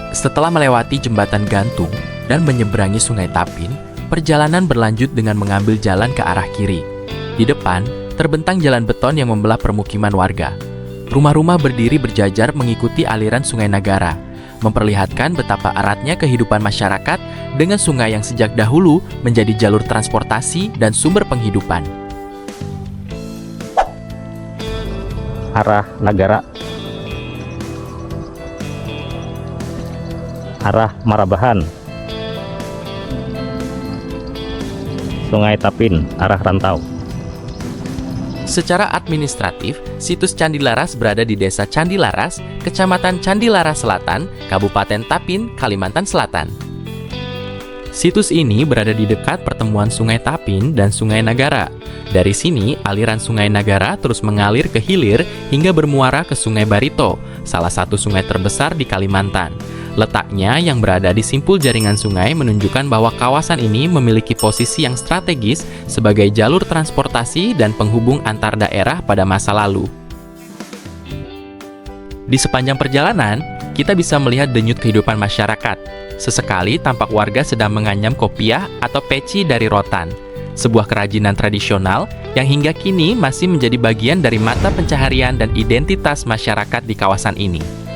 Setelah melewati jembatan gantung dan menyeberangi Sungai Tapin, perjalanan berlanjut dengan mengambil jalan ke arah kiri. Di depan, terbentang jalan beton yang membelah permukiman warga. Rumah-rumah berdiri berjajar mengikuti aliran Sungai Nagara, memperlihatkan betapa eratnya kehidupan masyarakat dengan sungai yang sejak dahulu menjadi jalur transportasi dan sumber penghidupan. Arah Nagara, arah Marabahan, Sungai Tapin, arah Rantau. Secara administratif, situs Candi Laras berada di Desa Candi Laras, Kecamatan Candi Laras Selatan, Kabupaten Tapin, Kalimantan Selatan. Situs ini berada di dekat pertemuan Sungai Tapin dan Sungai Nagara. Dari sini, aliran Sungai Nagara terus mengalir ke hilir hingga bermuara ke Sungai Barito, salah satu sungai terbesar di Kalimantan. Letaknya yang berada di simpul jaringan sungai menunjukkan bahwa kawasan ini memiliki posisi yang strategis sebagai jalur transportasi dan penghubung antar daerah pada masa lalu. Di sepanjang perjalanan, kita bisa melihat denyut kehidupan masyarakat. Sesekali tampak warga sedang menganyam kopiah atau peci dari rotan, sebuah kerajinan tradisional yang hingga kini masih menjadi bagian dari mata pencaharian dan identitas masyarakat di kawasan ini.